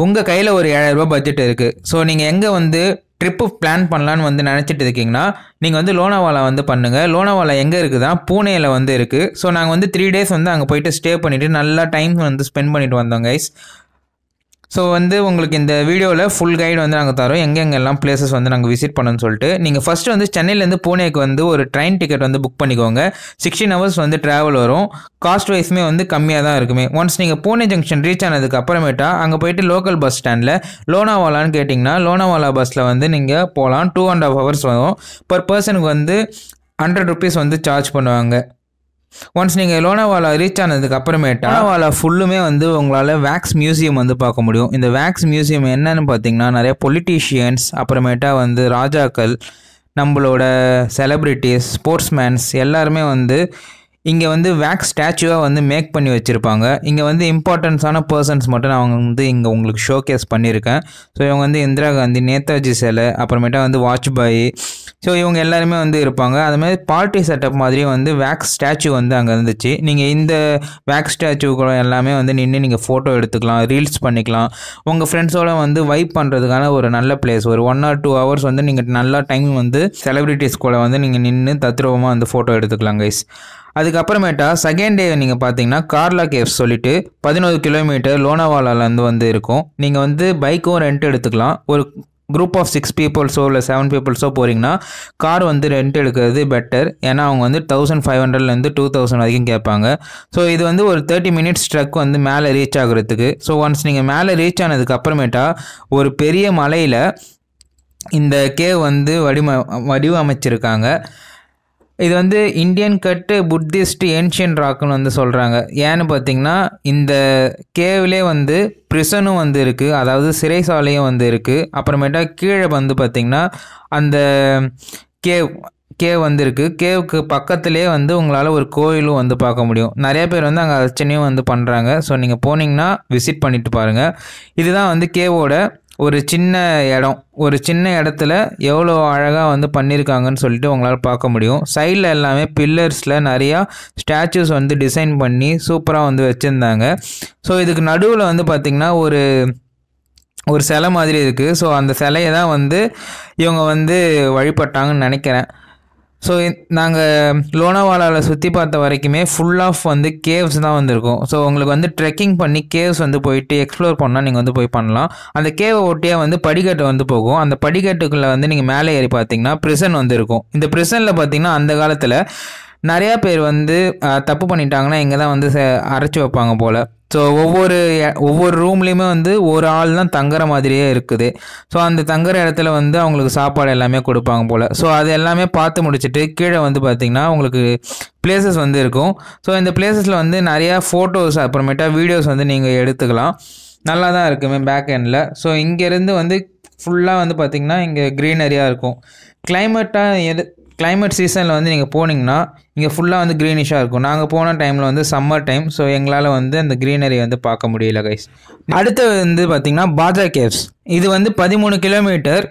உங்கள் கையில் ஒரு 7000 ரூபாய் பட்ஜெட் இருக்குது. ஸோ நீங்கள் எங்கே வந்து ட்ரிப்பு பிளான் பண்ணலான்னு வந்து நினச்சிட்டு இருக்கீங்கன்னா நீங்கள் வந்து லோனாவாலா வந்து பண்ணுங்கள். லோனாவாலா எங்கே இருக்குதா, பூனேயில் வந்து இருக்குது. ஸோ நாங்கள் வந்து 3 days வந்து அங்கே போயிட்டு ஸ்டே பண்ணிவிட்டு நல்லா டைம் வந்து ஸ்பெண்ட் பண்ணிட்டு வந்தோம் கைஸ். ஸோ வந்து உங்களுக்கு இந்த வீடியோவில் ஃபுல் கைடு வந்து நாங்கள் தரோம், எங்கெங்கெல்லாம் பிளேசஸ் வந்து நாங்கள் விசிட் பண்ணணும்னு சொல்லிட்டு. நீங்கள் ஃபஸ்ட்டு வந்து சென்னையிலேருந்து பூனேக்கு வந்து ஒரு ட்ரெயின் டிக்கெட் வந்து புக் பண்ணிக்கோங்க. 16 hours வந்து ட்ராவல் வரும். காஸ்ட் வைஸுமே வந்து கம்மியாக தான் இருக்குமே. ஒன்ஸ் நீங்கள் பூனே ஜங்ஷன் ரீச் ஆனதுக்கு அப்புறமேட்டா அங்கே போயிட்டு லோக்கல் பஸ் ஸ்டாண்டில் லோனாவாலான்னு கேட்டிங்கன்னா லோனாவாலா பஸ்ஸில் வந்து நீங்கள் போகலாம். 2.5 hours வரும். பர் பர்சனுக்கு வந்து 100 rupees வந்து சார்ஜ் பண்ணுவாங்க. ஒன்ஸ் நீங்கள் லோனாவாலா ரீச் ஆனதுக்கு அப்புறமேட்டா லோனாவாலா ஃபுல்லுமே வந்து உங்களால் வேக்ஸ் மியூசியம் வந்து பார்க்க முடியும். இந்த வேக்ஸ் மியூசியம் என்னன்னு பார்த்தீங்கன்னா நிறைய பொலிட்டீஷியன்ஸ், அப்புறமேட்டா வந்து ராஜாக்கள், நம்மளோட செலிப்ரிட்டிஸ், ஸ்போர்ட்ஸ்மேன்ஸ் எல்லாருமே வந்து இங்கே வந்து வேக்ஸ் ஸ்டாச்சுவாக வந்து மேக் பண்ணி வச்சுருப்பாங்க. இங்கே வந்து இம்பார்ட்டன்ஸான பர்சன்ஸ் மட்டும் நான் அவங்க வந்து இங்கே உங்களுக்கு ஷோகேஸ் பண்ணியிருக்கேன். ஸோ இவங்க வந்து இந்திரா காந்தி, நேதாஜி சிலை, அப்புறமேட்டா வந்து வாஜ்பாய், ஸோ இவங்க எல்லாருமே வந்து இருப்பாங்க. அதுமாதிரி பார்ட்டி செட்டப் மாதிரி வந்து வேக்ஸ் ஸ்டாச்சு வந்து அங்கே இருந்துச்சு. நீங்கள் இந்த வேக்ஸ் ஸ்டாச்சுக்குள்ள எல்லாமே வந்து நின்று நீங்கள் ஃபோட்டோ எடுத்துக்கலாம், ரீல்ஸ் பண்ணிக்கலாம். உங்கள் ஃப்ரெண்ட்ஸோட வந்து வைப் பண்ணுறதுக்கான ஒரு நல்ல பிளேஸ். ஒரு 1 or 2 hours வந்து நீங்கள் நல்லா டைம் வந்து செலிப்ரிட்டிஸ் கூட வந்து நீங்கள் நின்று தத்ரூபமாக வந்து ஃபோட்டோ எடுத்துக்கலாம் கைஸ். அதுக்கப்புறமேட்டா செகண்ட் டே நீங்கள் பார்த்தீங்கன்னா கார்லா கேவ்ஸ் சொல்லிட்டு 11 kilometer லோனாவாலாலேருந்து வந்து இருக்கும். நீங்கள் வந்து பைக்கும் ரெண்ட் எடுத்துக்கலாம். ஒரு குரூப் ஆஃப் 6 peopleஸோ இல்லை 7 peopleஸோ போகிறீங்கன்னா கார் வந்து ரெண்ட் எடுக்கிறது பெட்டர். ஏன்னா அவங்க வந்து 1500லேருந்து 2000 வரைக்கும் கேட்பாங்க. ஸோ இது வந்து ஒரு 30 minutes ட்ரக் வந்து மேலே ரீச் ஆகுறதுக்கு. ஸோ ஒன்ஸ் நீங்கள் மேலே ரீச் ஆனதுக்கு அப்புறமேட்டா ஒரு பெரிய மலையில் இந்த கேவ் வந்து வடிவமைச்சிருக்காங்க. இது வந்து இந்தியன் கட்டு புத்திஸ்ட் ஏன்ஷியன் ராக்குன்னு வந்து சொல்கிறாங்க. ஏன்னு பார்த்தீங்கன்னா இந்த கேவ்லே வந்து பிரிசனும் வந்து இருக்குது, அதாவது சிறைசாலையும் வந்து இருக்குது. அப்புறமேட்டா கீழே வந்து பார்த்திங்கன்னா அந்த கேவ் வந்து இருக்குது. கேவுக்கு பக்கத்துலேயே வந்து உங்களால் ஒரு கோயிலும் வந்து பார்க்க முடியும். நிறைய பேர் வந்து அங்கே அர்ச்சனையும் வந்து பண்ணுறாங்க. ஸோ நீங்கள் போனீங்கன்னா விசிட் பண்ணிட்டு பாருங்கள். இதுதான் வந்து கேவோட ஒரு சின்ன இடம். ஒரு சின்ன இடத்துல எவ்வளோ அழகாக வந்து பண்ணியிருக்காங்கன்னு சொல்லிட்டு உங்களால் பார்க்க முடியும். சைடில் எல்லாமே பில்லர்ஸில் நிறையா ஸ்டாச்சுஸ் வந்து டிசைன் பண்ணி சூப்பராக வந்து வச்சுருந்தாங்க. ஸோ இதுக்கு நடுவில் வந்து பார்த்திங்கன்னா ஒரு சிலை மாதிரி இருக்குது. ஸோ அந்த சிலையை தான் வந்து இவங்க வந்து வழிபட்டாங்கன்னு நினைக்கிறேன். ஸோ நாங்கள் லோனாவாலாவில் சுற்றி பார்த்த வரைக்குமே ஃபுல் ஆஃப் வந்து கேவ்ஸ் தான் வந்துருக்கும். ஸோ உங்களுக்கு வந்து ட்ரெக்கிங் பண்ணி கேவ்ஸ் வந்து போயிட்டு எக்ஸ்ப்ளோர் பண்ணால் நீங்கள் வந்து போய் பண்ணலாம். அந்த கேவை ஒட்டியே வந்து படிக்கட்டு வந்து போகும். அந்த படிக்கட்டுக்குள்ளே வந்து நீங்கள் மேலே ஏறி பார்த்தீங்கன்னா ப்ரிசன் வந்து இருக்கும். இந்த ப்ரிசனில் பார்த்தீங்கன்னா அந்த காலத்தில் நிறையா பேர் வந்து தப்பு பண்ணிட்டாங்கன்னா இங்கே தான் வந்து அரைச்சி வைப்பாங்க போல். ஸோ ஒவ்வொரு ரூம்லேயுமே வந்து ஒரு ஆள் தான் தங்குற மாதிரியே இருக்குது. ஸோ அந்த தங்குற இடத்துல வந்து அவங்களுக்கு சாப்பாடு எல்லாமே கொடுப்பாங்க போல். ஸோ அது எல்லாமே பார்த்து முடிச்சுட்டு கீழே வந்து பார்த்திங்கன்னா உங்களுக்கு பிளேசஸ் வந்து இருக்கும். ஸோ இந்த பிளேசஸில் வந்து நிறையா ஃபோட்டோஸ் அப்புறமேட்டா வீடியோஸ் வந்து நீங்கள் எடுத்துக்கலாம். நல்லா தான் இருக்குமே பேக் எண்டில். ஸோ இங்கேருந்து வந்து ஃபுல்லாக வந்து பார்த்திங்கன்னா இங்கே க்ரீனரியாக இருக்கும். கிளைமேட் சீசனில் வந்து நீங்கள் போனீங்கன்னா இங்கே ஃபுல்லாக வந்து க்ரீனிஷாக இருக்கும். நாங்கள் போன டைமில் வந்து சம்மர் டைம். ஸோ எங்களால் வந்து அந்த க்ரீனரி வந்து பார்க்க முடியல கைஸ். அடுத்து வந்து பார்த்திங்கன்னா பாஜா கேவ்ஸ். இது வந்து 13 kilometer.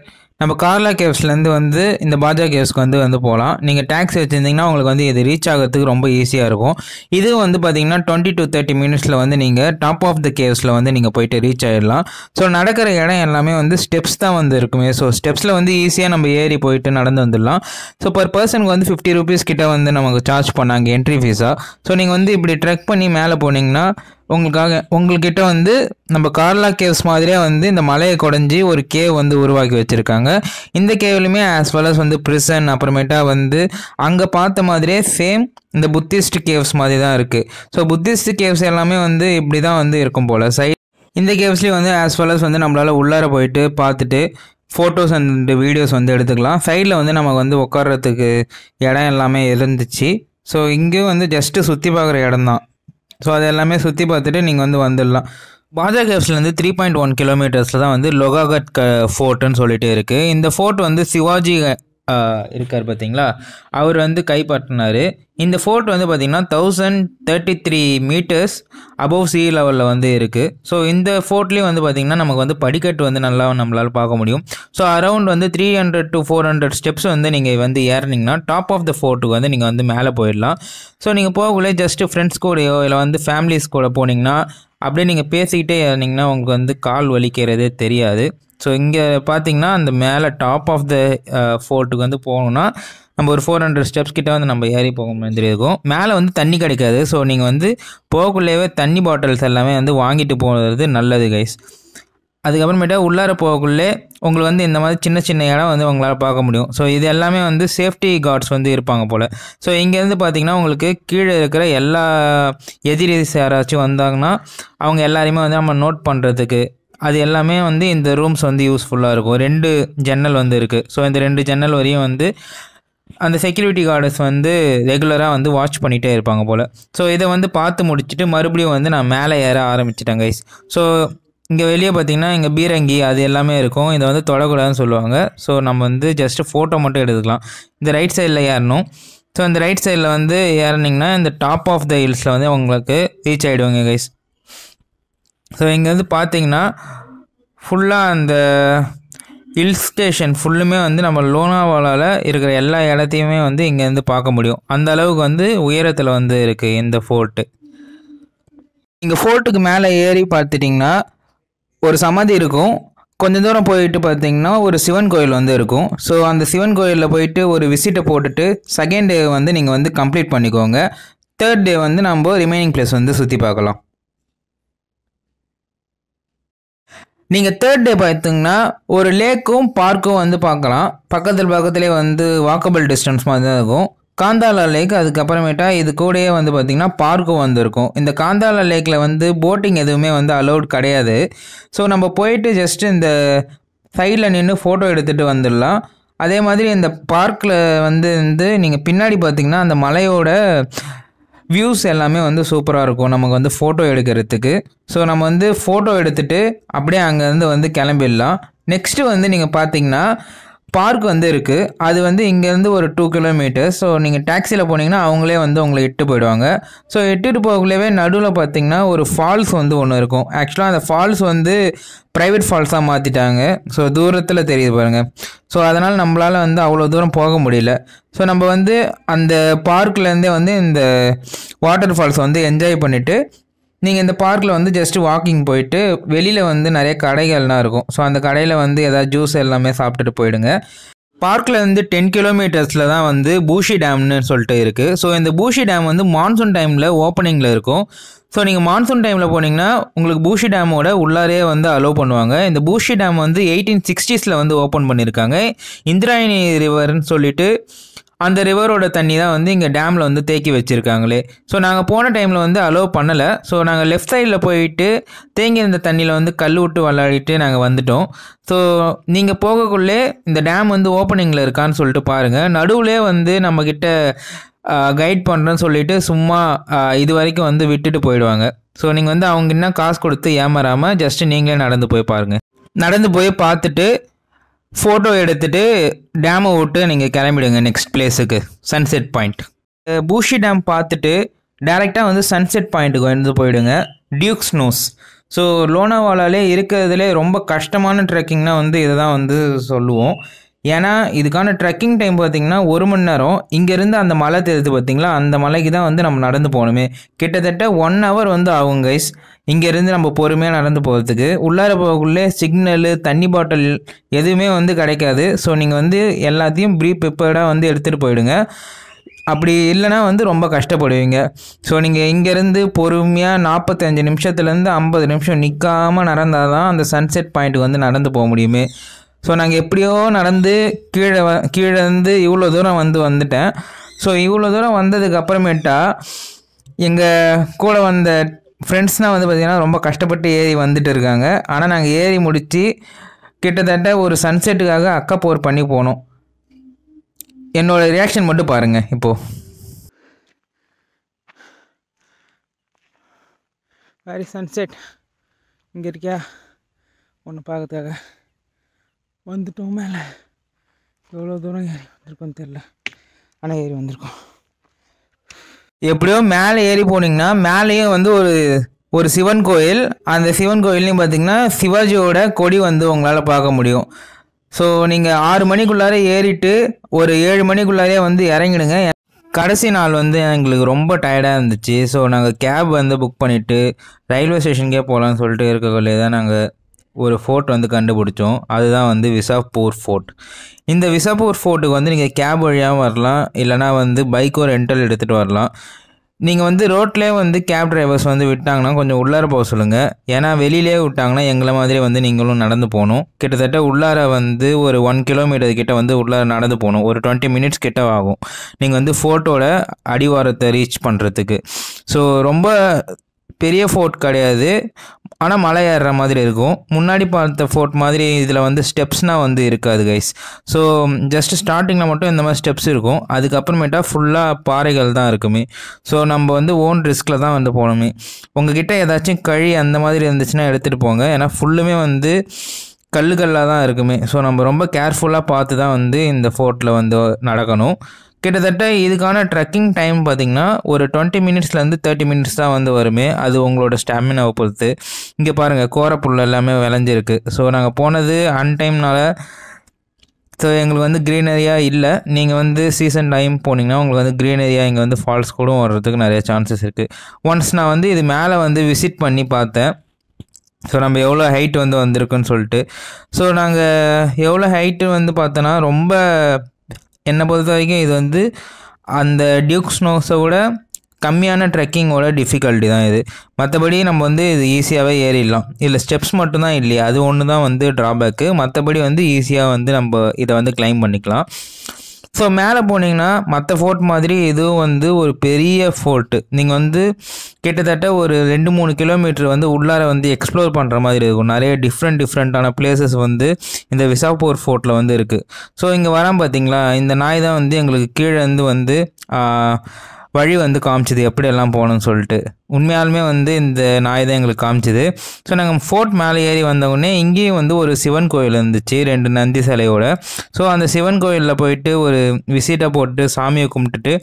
நம்ம கார்லா கேவ்ஸ்லேருந்து வந்து இந்த பாஜா கேவ்ஸ்க்கு வந்து போகலாம். நீங்கள் டாக்ஸி வச்சுருந்தீங்கன்னா உங்களுக்கு வந்து இது ரீச் ஆகிறதுக்கு ரொம்ப ஈஸியாக இருக்கும். இது வந்து பார்த்திங்கன்னா 20 to 30 minutesல வந்து நீங்கள் டாப் ஆஃப் த கேவ்ஸில் வந்து நீங்கள் போயிட்டு ரீச் ஆகிடலாம். ஸோ நடக்கிற இடம் எல்லாமே வந்து ஸ்டெப்ஸ் தான் வந்து இருக்குமே. ஸோ ஸ்டெப்ஸில் வந்து ஈஸியாக நம்ம ஏறி போயிட்டு நடந்து வந்துடலாம். ஸோ பர் பர்சனுக்கு வந்து 50 rupees கிட்ட வந்து நமக்கு சார்ஜ் பண்ணாங்க என்ட்ரி ஃபீஸாக. ஸோ நீங்கள் வந்து இப்படி ட்ரெக் பண்ணி மேலே போனீங்கன்னா உங்கள்கிட்ட வந்து நம்ம கார்லா கேவ்ஸ் மாதிரியே வந்து இந்த மலையை குடஞ்சி ஒரு கேவ் வந்து உருவாக்கி வச்சுருக்காங்க. இந்த கேவ்லையுமே ஆஸ் வெல் அஸ் வந்து பிரிசன், அப்புறமேட்டா வந்து அங்கே பார்த்த மாதிரியே சேம் இந்த புத்திஸ்ட் கேவ்ஸ் மாதிரி தான் இருக்குது. ஸோ புத்திஸ்ட் கேவ்ஸ் எல்லாமே வந்து இப்படி தான் வந்து இருக்கும் போல். இந்த கேவ்ஸ்லேயும் வந்து ஆஸ் வெல் அஸ் வந்து நம்மளால் உள்ளார போயிட்டு பார்த்துட்டு ஃபோட்டோஸ் அண்ட் வீடியோஸ் வந்து எடுத்துக்கலாம். சைடில் வந்து நமக்கு வந்து உட்கார்றதுக்கு இடம் எல்லாமே இருந்துச்சு. ஸோ இங்கேயும் வந்து ஜஸ்ட்டு சுற்றி பார்க்குற இடம் தான். ஸோ அது எல்லாமே சுற்றி பார்த்துட்டு நீங்கள் வந்து வந்துடலாம். பாஜா கேவ்ஸ்லேருந்து 3.1 kilometers தான் வந்து லோகாகட் ஃபோர்ட்டுன்னு சொல்லிட்டு இருக்குது. இந்த ஃபோர்ட் வந்து சிவாஜி இருக்கார் பார்த்தீங்களா, அவர் வந்து கைப்பற்றினார். இந்த ஃபோர்ட் வந்து பார்த்திங்கன்னா 1033 meters above sea லெவலில் வந்து இருக்குது. ஸோ இந்த ஃபோர்ட்லேயும் வந்து பார்த்திங்கன்னா நமக்கு வந்து படிக்கட்டு வந்து நல்லா நம்மளால் பார்க்க முடியும். ஸோ அரௌண்ட் வந்து 300 to 400 steps வந்து நீங்கள் வந்து ஏறினீங்கன்னா டாப் ஆஃப் த ஃபோர்ட்டுக்கு வந்து நீங்கள் வந்து மேலே போயிடலாம். ஸோ நீங்கள் போகக்குள்ளே ஜஸ்ட்டு ஃப்ரெண்ட்ஸ் கூடயோ இல்லை வந்து ஃபேமிலிஸ் கூட போனீங்கன்னா அப்படியே நீங்கள் பேசிக்கிட்டே ஏறினீங்கன்னா உங்களுக்கு வந்து கால் வலிக்கிறதே தெரியாது. ஸோ இங்கே பார்த்தீங்கன்னா அந்த மேலே டாப் ஆஃப் த ஃபோர்ட்டுக்கு வந்து போகணுன்னா நம்ம ஒரு 400 ஸ்டெப்ஸ் கிட்ட வந்து நம்ம ஏறி போக மாதிரி இருக்கும். மேலே வந்து தண்ணி கிடைக்காது. ஸோ நீங்கள் வந்து போகக்குள்ளேயே தண்ணி பாட்டில்ஸ் எல்லாமே வந்து வாங்கிட்டு போகிறது நல்லது கைஸ். அதுக்கப்புறமேட்டா உள்ளார போகக்குள்ளே உங்களுக்கு வந்து இந்த மாதிரி சின்ன சின்ன இடம் வந்து உங்களால் பார்க்க முடியும். ஸோ இது எல்லாமே வந்து சேஃப்டி கார்ட்ஸ் வந்து இருப்பாங்க போல். ஸோ இங்கேருந்து பார்த்தீங்கன்னா உங்களுக்கு கீழே இருக்கிற எல்லா எதிரிஸ் யாராச்சும் வந்தாங்கன்னா அவங்க எல்லாரையுமே வந்து நம்ம நோட் பண்ணுறதுக்கு அது எல்லாமே வந்து இந்த ரூம்ஸ் வந்து யூஸ்ஃபுல்லாக இருக்கும். 2 ஜன்னல் வந்து இருக்குது. ஸோ இந்த 2 ஜன்னல் வரையும் வந்து அந்த செக்யூரிட்டி கார்டர்ஸ் வந்து ரெகுலராக வந்து வாட்ச் பண்ணிகிட்டே இருப்பாங்க போல். ஸோ இதை வந்து பார்த்து முடிச்சுட்டு மறுபடியும் வந்து நான் மேலே ஏற ஆரம்பிச்சிட்டேன் கைஸ். ஸோ இங்கே வெளியே பார்த்தீங்கன்னா இங்கே பீரங்கி அது எல்லாமே இருக்கும். இதை வந்து தொடக்கூடாதுன்னு சொல்லுவாங்க. ஸோ நம்ம வந்து ஜஸ்ட்டு ஃபோட்டோ மட்டும் எடுத்துக்கலாம். இந்த ரைட் சைடில் ஏறணும். ஸோ இந்த ரைட் சைடில் வந்து ஏறினீங்கன்னா இந்த டாப் ஆஃப் த ஹில்ஸில் வந்து உங்களுக்கு ரீச் ஆகிடுவாங்க கைஸ். ஸோ இங்கே வந்து பார்த்தீங்கன்னா ஃபுல்லாக அந்த ஹில் ஸ்டேஷன் ஃபுல்லுமே வந்து நம்ம லோனாவாலாவில் இருக்கிற எல்லா இடத்தையுமே வந்து இங்கேருந்து பார்க்க முடியும். அந்த அளவுக்கு வந்து உயரத்தில் வந்து இருக்குது இந்த ஃபோர்ட்டு. இங்கே ஃபோர்ட்டுக்கு மேலே ஏறி பார்த்துட்டிங்கன்னா ஒரு சமாதி இருக்கும். கொஞ்சம் தூரம் போயிட்டு பார்த்தீங்கன்னா ஒரு சிவன் கோயில் வந்து இருக்கும். ஸோ அந்த சிவன் கோயிலில் போயிட்டு ஒரு விசிட்டை போட்டுட்டு செகண்ட் டே வந்து நீங்கள் வந்து கம்ப்ளீட் பண்ணிக்கோங்க. தேர்ட் டே வந்து நம்ம ரிமைனிங் பிளேஸ் வந்து சுற்றி பார்க்கலாம். நீங்கள் தேர்ட் டே பார்த்தீங்கன்னா ஒரு லேக்கும் பார்க்கும் வந்து பார்க்கலாம். பக்கத்துலேயே வந்து வாக்கபிள் டிஸ்டன்ஸ் மாதிரி தான் இருக்கும். காந்தாலா லேக் அதுக்கப்புறமேட்டா இது கூடயே வந்து பார்த்திங்கன்னா பார்க்கும் வந்து இருக்கும். இந்த காந்தாலா லேக்கில் வந்து போட்டிங் எதுவுமே வந்து அலௌட் கிடையாது. ஸோ நம்ம போயிட்டு ஜஸ்ட்டு இந்த சைடில் நின்று ஃபோட்டோ எடுத்துகிட்டு வந்துடலாம். அதே மாதிரி இந்த பார்க்கில் வந்து நீங்கள் பின்னாடி பார்த்திங்கன்னா அந்த மலையோட வியூஸ் எல்லாமே வந்து சூப்பராக இருக்கும் நமக்கு வந்து ஃபோட்டோ எடுக்கிறதுக்கு. ஸோ நம்ம வந்து ஃபோட்டோ எடுத்துகிட்டு அப்படியே அங்கேருந்து வந்து கிளம்பிடலாம். நெக்ஸ்ட்டு வந்து நீங்கள் பார்த்தீங்கன்னா பார்க் வந்து இருக்குது. அது வந்து இங்கேருந்து ஒரு 2 கிலோமீட்டர்ஸ். ஸோ நீங்கள் டாக்ஸியில் போனீங்கன்னா அவங்களே வந்து உங்களை இட்டு போயிடுவாங்க. ஸோ இட்டுட்டு போகக்குள்ளே நடுவில் பார்த்தீங்கன்னா ஒரு ஃபால்ஸ் வந்து ஒன்று இருக்கும். ஆக்சுவலாக அந்த ஃபால்ஸ் வந்து ப்ரைவேட் ஃபால்ஸாக மாற்றிட்டாங்க. ஸோ தூரத்தில் தெரியுது பாருங்கள். ஸோ அதனால் நம்மளால் வந்து அவ்வளோ தூரம் போக முடியல. ஸோ நம்ம வந்து அந்த பார்க்லேருந்தே வந்து இந்த வாட்டர் ஃபால்ஸ் வந்து என்ஜாய் பண்ணிவிட்டு நீங்கள் இந்த பார்க்கில் வந்து ஜஸ்ட்டு வாக்கிங் போயிட்டு வெளியில் வந்து நிறைய கடைகள்லாம் இருக்கும். ஸோ அந்த கடையில் வந்து எதாவது ஜூஸ் எல்லாமே சாப்பிட்டுட்டு போயிடுங்க. பார்க்கில் வந்து 10 கிலோமீட்டர்ஸில் தான் வந்து பூஷி டேம்னு சொல்லிட்டு இருக்குது. ஸோ இந்த பூஷி டேம் வந்து மான்சூன் டைமில் ஓப்பனிங்கில் இருக்கும். ஸோ நீங்கள் மான்சூன் டைமில் போனீங்கன்னா உங்களுக்கு பூஷி டேமோட உள்ளாரே வந்து அலோவ் பண்ணுவாங்க. இந்த பூஷி டேம் வந்து 1860s வந்து ஓப்பன் பண்ணியிருக்காங்க. இந்திராயணி ரிவர்னு சொல்லிட்டு அந்த ரிவரோட தண்ணி தான் வந்து இங்கே டேமில் வந்து தேக்கி வச்சுருக்காங்களே. ஸோ நாங்கள் போன டைமில் வந்து அலோவ் பண்ணலை. ஸோ நாங்கள் லெஃப்ட் சைடில் போயிட்டு தேங்கி இருந்த தண்ணியில் வந்து கல் விட்டு விளையாடிட்டு நாங்கள் வந்துட்டோம். ஸோ நீங்கள் போகக்குள்ளே இந்த டேம் வந்து ஓப்பனிங்கில் இருக்கான்னு சொல்லிட்டு பாருங்கள். நடுவுலே வந்து நம்மக்கிட்ட கைட் பண்ணுறேன்னு சொல்லிட்டு சும்மா இது வரைக்கும் வந்து விட்டுட்டு போயிடுவாங்க. ஸோ நீங்கள் வந்து அவங்க இன்னும் காசு கொடுத்து ஏமாறாமல் ஜஸ்ட்டு நீங்களே நடந்து போய் பாருங்கள். நடந்து போய் பார்த்துட்டு ஃபோட்டோ எடுத்துகிட்டு டேமை விட்டு நீங்கள் கிளம்பிடுங்க நெக்ஸ்ட் பிளேஸுக்கு, சன்செட் பாயிண்ட். பூஷி டேம் பார்த்துட்டு டேரெக்டாக வந்து சன்செட் பாயிண்ட்டுக்கு வந்து போயிடுங்க, டியூக்ஸ் நோஸ். ஸோ லோனாவாலாலே இருக்கிறதுலே ரொம்ப கஷ்டமான ட்ரெக்கிங்னால் வந்து இதை தான் வந்து சொல்லுவோம். ஏன்னா இதுக்கான ட்ரெக்கிங் டைம் பார்த்திங்கன்னா 1 மணி நேரம். இங்கேருந்து அந்த மலை தெரியுது பார்த்திங்களா, அந்த மலைக்கு தான் வந்து நம்ம நடந்து போகணுமே. கிட்டத்தட்ட 1 hour வந்து ஆகும் கைஸ் இங்கேருந்து நம்ம பொறுமையாக நடந்து போகிறதுக்கு. உள்ளார போகக்குள்ளே சிக்னலு தண்ணி பாட்டில் எதுவுமே வந்து கிடைக்காது. ஸோ நீங்கள் வந்து எல்லாத்தையும் ப்ரீப்ரிப்பேர்டாக வந்து எடுத்துகிட்டு போயிடுங்க. அப்படி இல்லைனா வந்து ரொம்ப கஷ்டப்படுவீங்க. ஸோ நீங்கள் இங்கேருந்து பொறுமையாக 45 நிமிஷத்துலேருந்து 50 நிமிஷம் நிற்காமல் நடந்தால் தான் அந்த சன்செட் பாயிண்ட்டுக்கு வந்து நடந்து போக முடியுமே. ஸோ நாங்கள் எப்படியோ நடந்து கீழே இருந்து இவ்வளோ தூரம் வந்துட்டேன். ஸோ இவ்வளோ தூரம் வந்ததுக்கு அப்புறமேட்டா எங்கள் கூட வந்த ஃப்ரெண்ட்ஸ்னால் வந்து பார்த்திங்கன்னா ரொம்ப கஷ்டப்பட்டு ஏறி வந்துட்டு இருக்காங்க. ஆனால் நாங்கள் ஏறி முடித்து கிட்டத்தட்ட ஒரு சன்செட்டுக்காக அக்கப்போர் பண்ணி போனோம். என்னோடய ரியாக்ஷன் மட்டும் பாருங்கள். இப்போது வேறு சன்செட் இங்கே இருக்கியா ஒன்று பார்க்கறதுக்காக வந்துட்டோம். மேலே எவ்வளோ தூரம் ஏறி வந்திருக்கோன்னு தெரில, ஆனால் ஏறி வந்திருக்கோம். எப்படியோ மேலே ஏறி போனீங்கன்னா மேலேயும் வந்து ஒரு சிவன் கோயில். அந்த சிவன் கோயில்லையும் பார்த்திங்கன்னா சிவாஜியோட கொடி வந்து உங்களால் பார்க்க முடியும். ஸோ நீங்கள் 6 மணிக்குள்ளாரே ஏறிட்டு ஒரு 7 மணிக்குள்ளாரே வந்து இறங்கிடுங்க. கடைசி நாள் வந்து எங்களுக்கு ரொம்ப டயர்டாக இருந்துச்சு. ஸோ நாங்கள் கேப் வந்து புக் பண்ணிவிட்டு ரயில்வே ஸ்டேஷனுக்கே போகலான்னு சொல்லிட்டு இருக்கக்குள்ளே தான் நாங்கள் ஒரு ஃபோர்ட் வந்து கண்டுபிடிச்சோம். அதுதான் வந்து விசாப்பூர் ஃபோர்ட். இந்த விசாப்பூர் ஃபோர்ட்டுக்கு வந்து நீங்கள் கேப் வழியாகவும் வரலாம், இல்லைனா வந்து பைக்கோ ரெண்டல் எடுத்துகிட்டு வரலாம். நீங்கள் வந்து ரோட்லேயே வந்து கேப் டிரைவர்ஸ் வந்து விட்டாங்கன்னா கொஞ்சம் உள்ளார போக சொல்லுங்கள். ஏன்னா வெளியிலே விட்டாங்கன்னா எங்களை மாதிரி வந்து நீங்களும் நடந்து போகணும். கிட்டத்தட்ட உள்ளார வந்து ஒரு 1 கிலோமீட்டர் கிட்ட வந்து உள்ளார நடந்து போகணும். ஒரு 20 மினிட்ஸ் கிட்ட ஆகும் நீங்கள் வந்து ஃபோர்ட்டோட அடிவாரத்தை ரீச் பண்ணுறதுக்கு. ஸோ ரொம்ப பெரிய ஃபோர்ட் கிடையாது, ஆனால் மலை ஏறுற மாதிரி இருக்கும். முன்னாடி பார்த்த ஃபோர்ட் மாதிரி இதில் வந்து ஸ்டெப்ஸ்னால் வந்து இருக்காது கைஸ். ஸோ ஜஸ்ட் ஸ்டார்டிங்கில் மட்டும் இந்த மாதிரி ஸ்டெப்ஸ் இருக்கும். அதுக்கப்புறமேட்டா ஃபுல்லாக பாறைகள் தான் இருக்குமே. ஸோ நம்ம வந்து ஓன் ரிஸ்கில் தான் வந்து போகணுமே. உங்ககிட்ட ஏதாச்சும் கழி அந்த மாதிரி இருந்துச்சுன்னா எடுத்துகிட்டு போங்க. ஏன்னா ஃபுல்லுமே வந்து கல்லாக தான் இருக்குமே. ஸோ நம்ம ரொம்ப கேர்ஃபுல்லாக பார்த்து தான் வந்து இந்த ஃபோர்ட்டில் வந்து நடக்கணும். கிட்டத்தட்ட இதுக்கான ட்ரெக்கிங் டைம் பார்த்திங்கன்னா ஒரு 20 மினிட்ஸ்லேருந்து 30 மினிட்ஸ் தான் வந்து வருமே. அது உங்களோட ஸ்டாமினாவை பொறுத்து. இங்கே பாருங்கள், கோரப்புல் எல்லாமே விளைஞ்சிருக்கு. ஸோ நாங்கள் போனது அன்டைம்னால ஸோ எங்களுக்கு வந்து க்ரீனரியாக இல்லை. நீங்கள் வந்து சீசன் டைம் போனீங்கன்னா உங்களுக்கு வந்து க்ரீனரியாக இங்கே வந்து ஃபால்ஸ் கூட வர்றதுக்கு நிறைய சான்சஸ் இருக்குது. ஒன்ஸ் நான் வந்து இது மேலே வந்து விசிட் பண்ணி பார்த்தேன். ஸோ நம்ம எவ்வளோ ஹைட் வந்து வந்திருக்குன்னு சொல்லிட்டு. ஸோ நாங்கள் எவ்வளோ ஹைட்டு வந்து பார்த்தோன்னா ரொம்ப என்னை பொறுத்த வரைக்கும் இது வந்து அந்த டியூக் ஸ்னோஸை விட கம்மியான ட்ரெக்கிங்கோட டிஃபிகல்ட்டி தான் இது. மற்றபடி நம்ம வந்து இது ஈஸியாகவே ஏறிடலாம். இதில் ஸ்டெப்ஸ் மட்டும்தான் இல்லையா, அது ஒன்று தான் வந்து ட்ராபேக்கு. மற்றபடி வந்து ஈஸியாக வந்து நம்ம இதை வந்து கிளைம் பண்ணிக்கலாம். ஸோ மேலே போனீங்கன்னா மற்ற ஃபோர்ட் மாதிரி இதுவும் வந்து ஒரு பெரிய ஃபோர்ட்டு. நீங்கள் வந்து கிட்டத்தட்ட ஒரு 2-3 கிலோமீட்டர் வந்து உள்ளார வந்து எக்ஸ்ப்ளோர் பண்ணுற மாதிரி இருக்கும். நிறைய டிஃப்ரெண்ட்டான பிளேசஸ் வந்து இந்த விசாப்பூர் ஃபோர்ட்டில் வந்து இருக்குது. ஸோ இங்கே வரான் பார்த்தீங்களா, இந்த நாய் தான் வந்து எங்களுக்கு கீழே இருந்து வந்து வழி வந்து காமிச்சிது எப்படியெல்லாம் போகணும்னு சொல்லிட்டு. உண்மையாலுமே வந்து இந்த நாய் தான் எங்களுக்கு காமிச்சிது. ஸோ நாங்கள் ஃபோர்ட் மேலே ஏறி வந்தவுடனே இங்கேயும் வந்து ஒரு சிவன் கோயில் இருந்துச்சு, 2 நந்தி சிலையோட. ஸோ அந்த சிவன் கோயிலில் போயிட்டு ஒரு விசிட்டை போட்டு சாமியை கும்பிட்டுட்டு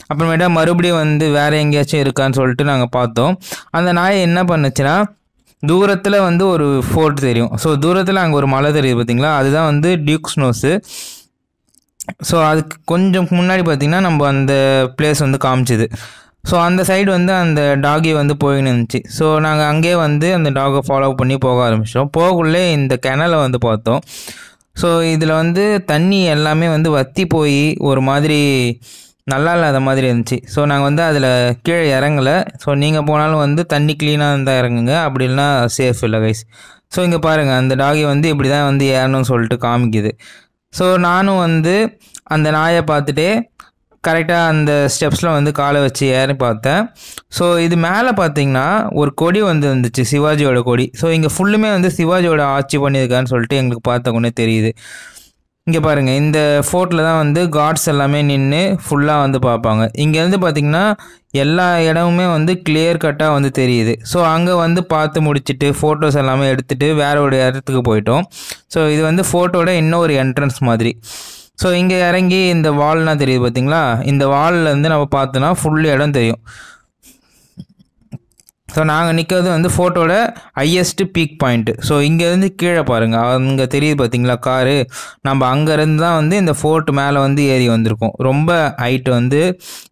அப்புறமேட்டா மறுபடியும் வந்து வேறு எங்கேயாச்சும் இருக்கான்னு சொல்லிட்டு நாங்கள் பார்த்தோம். அந்த நாய் என்ன பண்ணுச்சுன்னா, தூரத்தில் வந்து ஒரு ஃபோர்ட் தெரியும். ஸோ தூரத்தில் அங்கே ஒரு மலை தெரியுது பார்த்தீங்களா, அதுதான் வந்து டியூக் ஸ்னோஸு. ஸோ அதுக்கு கொஞ்சம் முன்னாடி பார்த்திங்கன்னா நம்ம அந்த பிளேஸ் வந்து காமிச்சிது. ஸோ அந்த சைடு வந்து அந்த டாகி வந்து போயின்னு இருந்துச்சு. ஸோ நாங்கள் அங்கேயே வந்து அந்த டாகை ஃபாலோ பண்ணி போக ஆரம்பித்தோம். போகக்குள்ளே இந்த கிணலை வந்து பார்த்தோம். ஸோ இதில் வந்து தண்ணி எல்லாமே வந்து வற்றி போய் ஒரு மாதிரி நல்லா இல்லாத மாதிரி இருந்துச்சு. ஸோ நாங்கள் வந்து அதில் கீழே இறங்கலை. ஸோ நீங்கள் போனாலும் வந்து தண்ணி க்ளீனாக இருந்தால் இறங்குங்க, அப்படி இல்லைனா சேஃப் இல்லை கைஸ். ஸோ இங்கே பாருங்கள், அந்த டாகி வந்து இப்படி தான் வந்து ஏறணும்னு சொல்லிட்டு காமிக்குது. ஸோ நானும் வந்து அந்த நாயை பார்த்துட்டே கரெக்டாக அந்த ஸ்டெப்ஸில் வந்து காலை வச்சு ஏறி பார்த்தேன். ஸோ இது மேலே பார்த்தீங்கன்னா ஒரு கொடி வந்து இருந்துச்சு, சிவாஜியோட கொடி. ஸோ இங்கே ஃபுல்லுமே வந்து சிவாஜியோட ஆட்சி பண்ணியிருக்கான்னு சொல்லிட்டு எங்களுக்கு பார்த்தவொன்னே தெரியுது. இங்கே பாருங்கள், இந்த ஃபோர்ட்டில் தான் வந்து காட்ஸ் எல்லாமே நின்று ஃபுல்லாக வந்து பார்ப்பாங்க. இங்கேருந்து பார்த்திங்கன்னா எல்லா இடமுமே வந்து கிளியர் கட்டாக வந்து தெரியுது. ஸோ அங்கே வந்து பார்த்து முடிச்சுட்டு ஃபோட்டோஸ் எல்லாமே எடுத்துகிட்டு வேற ஒரு இடத்துக்கு போயிட்டோம். ஸோ இது வந்து ஃபோட்டோட இன்னொரு என்ட்ரன்ஸ் மாதிரி. ஸோ இங்கே இறங்கி இந்த வால்னால் தெரியுது பார்த்தீங்களா, இந்த வாலில் வந்து நம்ம பார்த்தோன்னா ஃபுல் இடம் தெரியும். ஸோ நாங்கள் நிற்கிறது வந்து ஃபோட்டோட ஹையஸ்ட்டு பீக் பாயிண்ட்டு. ஸோ இங்கேருந்து கீழே பாருங்கள், அங்கே தெரியுது பார்த்தீங்களா காரு, நம்ம அங்கேருந்து தான் வந்து இந்த ஃபோர்ட் மேலே வந்து ஏறி வந்திருக்கோம். ரொம்ப ஹைட்டு வந்து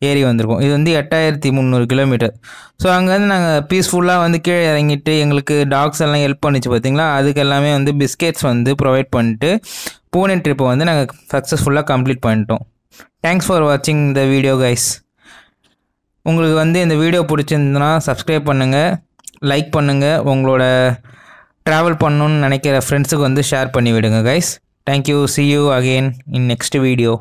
ஏறி வந்திருக்கோம். இது வந்து 8300 கிலோமீட்டர். ஸோ அங்கேருந்து நாங்கள் பீஸ்ஃபுல்லாக வந்து கீழே இறங்கிட்டு எங்களுக்கு டாக்ஸ் எல்லாம் ஹெல்ப் பண்ணிச்சு பார்த்தீங்களா, அதுக்கு எல்லாமே வந்து பிஸ்கெட்ஸ் வந்து ப்ரொவைட் பண்ணிட்டு பூனே ட்ரிப்பை வந்து நாங்கள் சக்ஸஸ்ஃபுல்லாக கம்ப்ளீட் பண்ணிட்டோம். தேங்க்ஸ் ஃபார் வாட்சிங் த வீடியோ கைஸ். உங்களுக்கு வந்து இந்த வீடியோ பிடிச்சிருந்துன்னா சப்ஸ்கிரைப் பண்ணுங்கள், லைக் பண்ணுங்கள், உங்களோட ட்ராவல் பண்ணணுன்னு நினைக்கிற ஃப்ரெண்ட்ஸுக்கு வந்து ஷேர் பண்ணி விடுங்க guys. Thank you. see you again in next video.